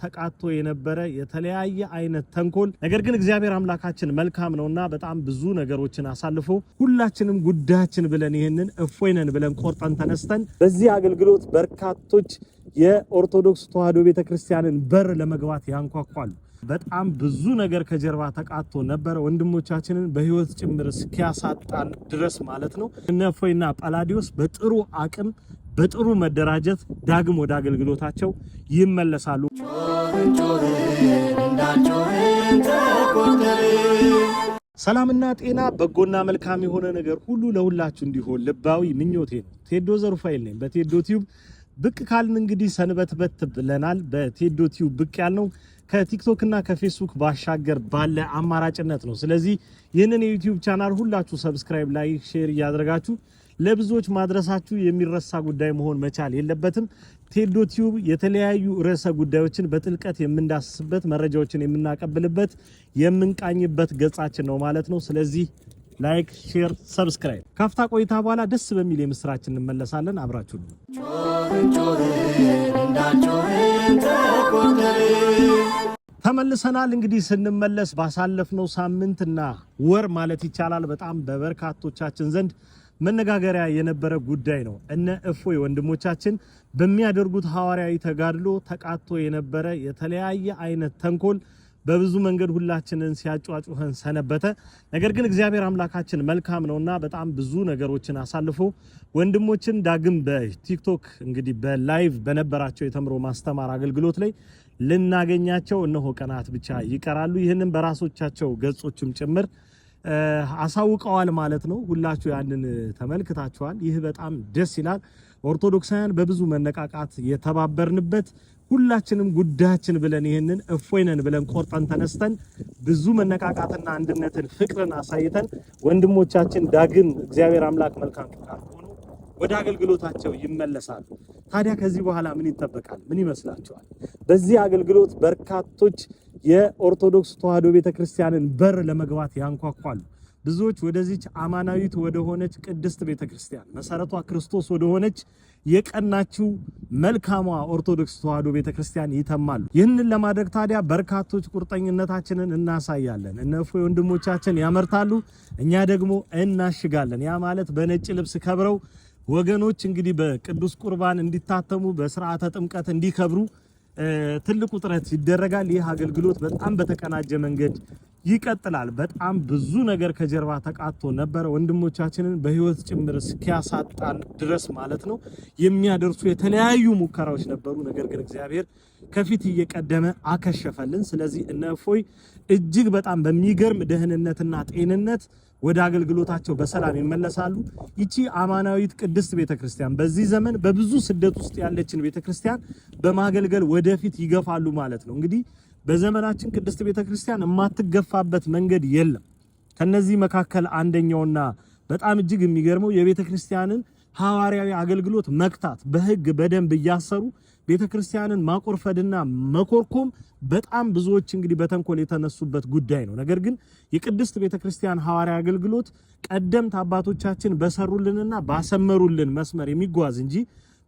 ተቃጥቶ የነበረ የተለያየ አይነት ተንኮል ነገር ግን እግዚአብሔር አምላካችን መልካም ነውና በጣም ብዙ ነገሮችን አሳልፎ ሁላችንም ጉዳያችን ብለን ይሄንን እፎይነን ብለን ቆርጠን ተነስተን በዚህ አገልግሎት በርካቶች የኦርቶዶክስ ተዋሕዶ ቤተክርስቲያንን በር ለመግባት ያንኳኳሉ። በጣም ብዙ ነገር ከጀርባ ተቃጥቶ ነበር ወንድሞቻችንን በህይወት ጭምር እስኪያሳጣን ድረስ ማለት ነው። እነ እፎይና ጳላዲዮስ በጥሩ አቅም በጥሩ መደራጀት ዳግም ወደ አገልግሎታቸው ይመለሳሉ። ሰላምና ጤና በጎና መልካም የሆነ ነገር ሁሉ ለሁላችሁ እንዲሆን ልባዊ ምኞቴ ነው። ቴዶ ዘሩፋኤል ነኝ። በቴዶ ቲዩብ ብቅ ካልን እንግዲህ ሰንበትበት ብለናል። በቴዶ ቲዩብ ብቅ ያልነው ከቲክቶክ እና ከፌስቡክ ባሻገር ባለ አማራጭነት ነው። ስለዚህ ይህንን የዩቲዩብ ቻናል ሁላችሁ ሰብስክራይብ፣ ላይክ፣ ሼር እያደረጋችሁ ለብዙዎች ማድረሳችሁ የሚረሳ ጉዳይ መሆን መቻል የለበትም። ቴዶ ቲዩብ የተለያዩ ርዕሰ ጉዳዮችን በጥልቀት የምንዳስስበት መረጃዎችን የምናቀብልበት የምንቃኝበት ገጻችን ነው ማለት ነው። ስለዚህ ላይክ፣ ሼር፣ ሰብስክራይብ። ካፍታ ቆይታ በኋላ ደስ በሚል የምስራችን እንመለሳለን። አብራችሁ ነው። ተመልሰናል። እንግዲህ ስንመለስ ባሳለፍነው ሳምንትና ወር ማለት ይቻላል በጣም በበርካቶቻችን ዘንድ መነጋገሪያ የነበረ ጉዳይ ነው። እነ እፎይ ወንድሞቻችን በሚያደርጉት ሐዋርያዊ ተጋድሎ ተቃጥቶ የነበረ የተለያየ አይነት ተንኮል በብዙ መንገድ ሁላችንን ሲያጫጩኸን ሰነበተ። ነገር ግን እግዚአብሔር አምላካችን መልካም ነውና በጣም ብዙ ነገሮችን አሳልፎ ወንድሞችን ዳግም በቲክቶክ እንግዲህ በላይቭ በነበራቸው የተምሮ ማስተማር አገልግሎት ላይ ልናገኛቸው እነሆ ቀናት ብቻ ይቀራሉ። ይህንን በራሶቻቸው ገጾችም ጭምር አሳውቀዋል ማለት ነው። ሁላችሁ ያንን ተመልክታችኋል። ይህ በጣም ደስ ይላል። ኦርቶዶክሳውያን በብዙ መነቃቃት የተባበርንበት ሁላችንም ጉዳያችን ብለን ይሄንን እፎይነን ብለን ቆርጠን ተነስተን ብዙ መነቃቃትና አንድነትን ፍቅርን አሳይተን ወንድሞቻችን ዳግም እግዚአብሔር አምላክ መልካም ፍቃድ ሆኖ ወደ አገልግሎታቸው ይመለሳሉ። ታዲያ ከዚህ በኋላ ምን ይጠበቃል? ምን ይመስላችኋል? በዚህ አገልግሎት በርካቶች የኦርቶዶክስ ተዋሕዶ ቤተክርስቲያንን በር ለመግባት ያንኳኳሉ። ብዙዎች ወደዚች አማናዊት ወደ ሆነች ቅድስት ቤተክርስቲያን መሰረቷ ክርስቶስ ወደ ሆነች የቀናችው መልካሟ ኦርቶዶክስ ተዋሕዶ ቤተክርስቲያን ይተማሉ። ይህንን ለማድረግ ታዲያ በርካቶች ቁርጠኝነታችንን እናሳያለን። እነ እፎይ ወንድሞቻችን ያመርታሉ፣ እኛ ደግሞ እናሽጋለን። ያ ማለት በነጭ ልብስ ከብረው ወገኖች እንግዲህ በቅዱስ ቁርባን እንዲታተሙ በስርዓተ ጥምቀት እንዲከብሩ ትልቁ ጥረት ይደረጋል። ይህ አገልግሎት በጣም በተቀናጀ መንገድ ይቀጥላል። በጣም ብዙ ነገር ከጀርባ ተቃጥቶ ነበር ወንድሞቻችንን በህይወት ጭምር እስኪያሳጣን ድረስ ማለት ነው። የሚያደርሱ የተለያዩ ሙከራዎች ነበሩ። ነገር ግን እግዚአብሔር ከፊት እየቀደመ አከሸፈልን። ስለዚህ እነ እፎይ እጅግ በጣም በሚገርም ደህንነትና ጤንነት ወደ አገልግሎታቸው በሰላም ይመለሳሉ። ይቺ አማናዊት ቅድስት ቤተክርስቲያን በዚህ ዘመን በብዙ ስደት ውስጥ ያለችን ቤተክርስቲያን በማገልገል ወደፊት ይገፋሉ ማለት ነው። እንግዲህ በዘመናችን ቅድስት ቤተክርስቲያን የማትገፋበት መንገድ የለም። ከነዚህ መካከል አንደኛውና በጣም እጅግ የሚገርመው የቤተክርስቲያንን ሐዋርያዊ አገልግሎት መክታት በህግ በደንብ እያሰሩ ቤተክርስቲያንን ማቆርፈድና መኮርኮም በጣም ብዙዎች እንግዲህ በተንኮል የተነሱበት ጉዳይ ነው። ነገር ግን የቅድስት ቤተክርስቲያን ሐዋርያዊ አገልግሎት ቀደምት አባቶቻችን በሰሩልንና ባሰመሩልን መስመር የሚጓዝ እንጂ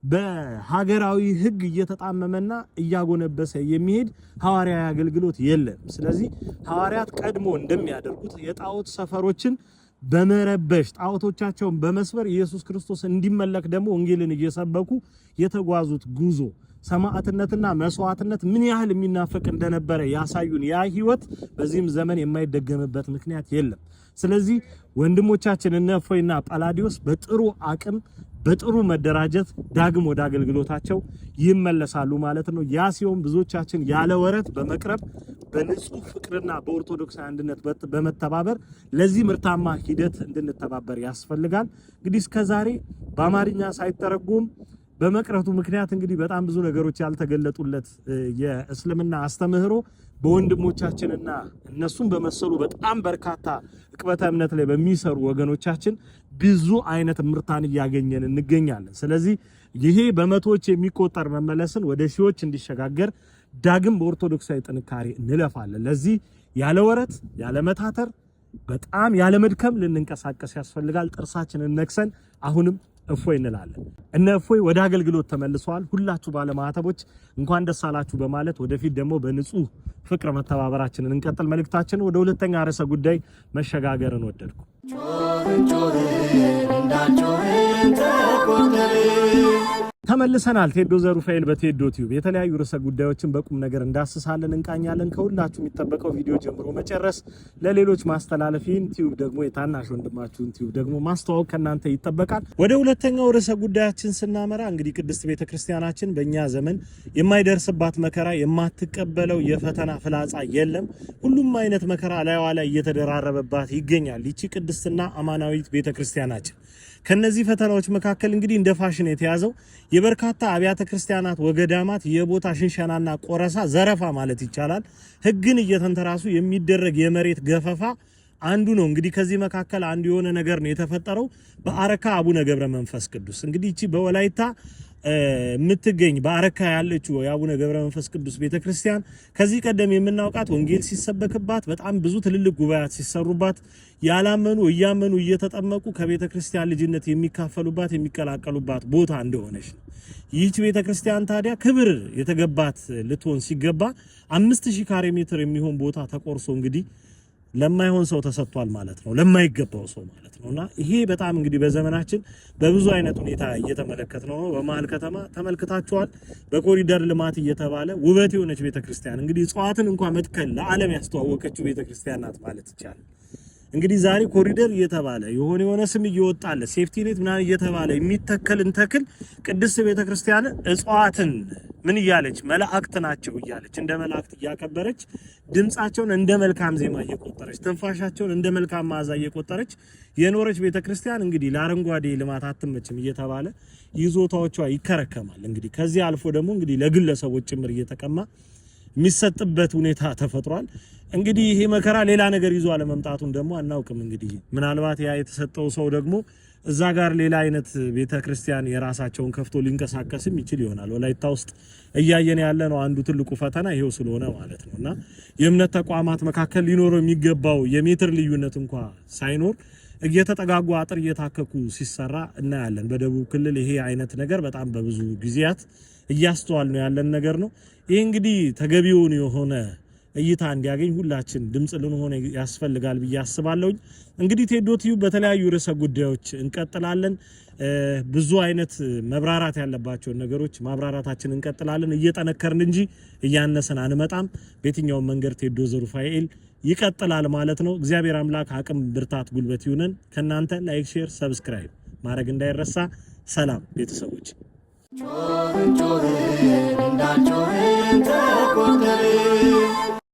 በሀገራዊ ህግ እየተጣመመና እያጎነበሰ የሚሄድ ሐዋርያዊ አገልግሎት የለም። ስለዚህ ሐዋርያት ቀድሞ እንደሚያደርጉት የጣዖት ሰፈሮችን በመረበሽ ጣዖቶቻቸውን በመስበር ኢየሱስ ክርስቶስ እንዲመለክ ደግሞ ወንጌልን እየሰበኩ የተጓዙት ጉዞ ሰማዕትነትና መስዋዕትነት ምን ያህል የሚናፈቅ እንደነበረ ያሳዩን ያ ህይወት በዚህም ዘመን የማይደገምበት ምክንያት የለም። ስለዚህ ወንድሞቻችን እነ እፎይና ጳላዲዮስ በጥሩ አቅም በጥሩ መደራጀት ዳግም ወደ አገልግሎታቸው ይመለሳሉ ማለት ነው። ያ ሲሆን ብዙዎቻችን ያለ ወረት በመቅረብ በንጹህ ፍቅርና በኦርቶዶክስ አንድነት በመተባበር ለዚህ ምርታማ ሂደት እንድንተባበር ያስፈልጋል። እንግዲህ እስከዛሬ በአማርኛ ሳይተረጎም በመቅረቱ ምክንያት እንግዲህ በጣም ብዙ ነገሮች ያልተገለጡለት የእስልምና አስተምህሮ በወንድሞቻችንና እነሱም በመሰሉ በጣም በርካታ ዕቅበተ እምነት ላይ በሚሰሩ ወገኖቻችን ብዙ አይነት ምርታን ያገኘን እንገኛለን። ስለዚህ ይሄ በመቶዎች የሚቆጠር መመለስን ወደ ሺዎች እንዲሸጋገር ዳግም በኦርቶዶክሳዊ ጥንካሬ እንለፋለን። ለዚህ ያለ ወረት ያለ መታተር በጣም ያለ መድከም ልንንቀሳቀስ ያስፈልጋል። ጥርሳችንን ነክሰን አሁንም እፎይ እንላለን። እነ እፎይ ወደ አገልግሎት ተመልሰዋል። ሁላችሁ ባለማህተቦች እንኳን ደስ አላችሁ በማለት ወደፊት ደግሞ በንጹህ ፍቅር መተባበራችንን እንቀጥል መልእክታችን ወደ ሁለተኛ ርዕሰ ጉዳይ መሸጋገርን ወደድኩ። ተመልሰናል። ቴዶ ዘሩፋኤል በቴዶ ቲዩብ የተለያዩ ርዕሰ ጉዳዮችን በቁም ነገር እንዳስሳለን እንቃኛለን። ከሁላችሁ የሚጠበቀው ቪዲዮ ጀምሮ መጨረስ፣ ለሌሎች ማስተላለፍ፣ ይህን ቲዩብ ደግሞ የታናሽ ወንድማችሁን ቲዩብ ደግሞ ማስተዋወቅ ከናንተ ይጠበቃል። ወደ ሁለተኛው ርዕሰ ጉዳያችን ስናመራ እንግዲህ ቅድስት ቤተክርስቲያናችን በእኛ ዘመን የማይደርስባት መከራ የማትቀበለው የፈተና ፍላጻ የለም። ሁሉም አይነት መከራ ላይዋ ላይ እየተደራረበባት ይገኛል። ይቺ ቅድስትና አማናዊት ቤተክርስቲያናችን ከነዚህ ፈተናዎች መካከል እንግዲህ እንደ ፋሽን የተያዘው የበርካታ አብያተ ክርስቲያናት ወገዳማት የቦታ ሽንሸናና ቆረሳ ዘረፋ ማለት ይቻላል ሕግን እየተንተራሱ የሚደረግ የመሬት ገፈፋ አንዱ ነው። እንግዲህ ከዚህ መካከል አንዱ የሆነ ነገር ነው የተፈጠረው በአረካ አቡነ ገብረ መንፈስ ቅዱስ። እንግዲህ እቺ በወላይታ የምትገኝ በአረካ ያለችው የአቡነ ገብረ መንፈስ ቅዱስ ቤተክርስቲያን ከዚህ ቀደም የምናውቃት ወንጌል ሲሰበክባት በጣም ብዙ ትልልቅ ጉባኤያት ሲሰሩባት ያላመኑ እያመኑ እየተጠመቁ ከቤተክርስቲያን ልጅነት የሚካፈሉባት የሚቀላቀሉባት ቦታ እንደሆነች ነው። ይህች ቤተክርስቲያን ታዲያ ክብር የተገባት ልትሆን ሲገባ 5000 ካሬ ሜትር የሚሆን ቦታ ተቆርሶ እንግዲህ ለማይሆን ሰው ተሰጥቷል ማለት ነው፣ ለማይገባው ሰው ማለት ነውና ይሄ በጣም እንግዲህ በዘመናችን በብዙ አይነት ሁኔታ እየተመለከትነው ነው። በመሃል ከተማ ተመልክታችኋል። በኮሪደር ልማት እየተባለ ውበት የሆነች ቤተክርስቲያን እንግዲህ እጽዋትን እንኳን መትከል ለዓለም ያስተዋወቀችው ቤተክርስቲያን ናት ማለት ይቻላል። እንግዲህ ዛሬ ኮሪደር እየተባለ የሆነ ስም እየወጣለ ሴፍቲኔት ምናምን እየተባለ የሚተከልን ተክል ቅድስት ቤተክርስቲያን እጽዋትን ምን እያለች መላእክት ናቸው እያለች እንደ መላእክት እያከበረች ድምጻቸውን እንደ መልካም ዜማ እየቆጠረች ትንፋሻቸውን እንደ መልካም መዓዛ እየቆጠረች የኖረች ቤተክርስቲያን እንግዲህ ለአረንጓዴ ልማት አትመችም እየተባለ ይዞታዎቿ ይከረከማል። እንግዲህ ከዚህ አልፎ ደግሞ እንግዲህ ለግለሰቦች ጭምር እየተቀማ የሚሰጥበት ሁኔታ ተፈጥሯል። እንግዲህ ይሄ መከራ ሌላ ነገር ይዞ አለመምጣቱን ደግሞ አናውቅም። እንግዲህ ምናልባት ያ የተሰጠው ሰው ደግሞ እዛ ጋር ሌላ አይነት ቤተክርስቲያን የራሳቸውን ከፍቶ ሊንቀሳቀስም ይችል ይሆናል። ወላይታ ውስጥ እያየን ያለ ነው አንዱ ትልቁ ፈተና ይሄው ስለሆነ ማለት ነውና የእምነት ተቋማት መካከል ሊኖረው የሚገባው የሜትር ልዩነት እንኳን ሳይኖር እየተጠጋጉ አጥር እየታከኩ ሲሰራ እናያለን። በደቡብ ክልል ይሄ አይነት ነገር በጣም በብዙ ጊዜያት እያስተዋል ነው ያለን ነገር ነው። ይሄ እንግዲህ ተገቢውን የሆነ እይታ እንዲያገኝ ሁላችን ድምጽ ልንሆን ያስፈልጋል ብዬ አስባለሁ። እንግዲህ ቴዶ ቲዩብ በተለያዩ ርዕሰ ጉዳዮች እንቀጥላለን። ብዙ አይነት መብራራት ያለባቸው ነገሮች ማብራራታችን እንቀጥላለን። እየጠነከርን እንጂ እያነሰን አንመጣም። በየትኛው መንገድ ቴዶ ዘሩፋኤል ይቀጥላል ማለት ነው። እግዚአብሔር አምላክ አቅም፣ ብርታት፣ ጉልበት ይሁነን። ከናንተ ላይክ፣ ሼር፣ ሰብስክራይብ ማድረግ እንዳይረሳ። ሰላም ቤተሰቦች። ጮህ ጮህ እንዳልጮህ ተቆጠረ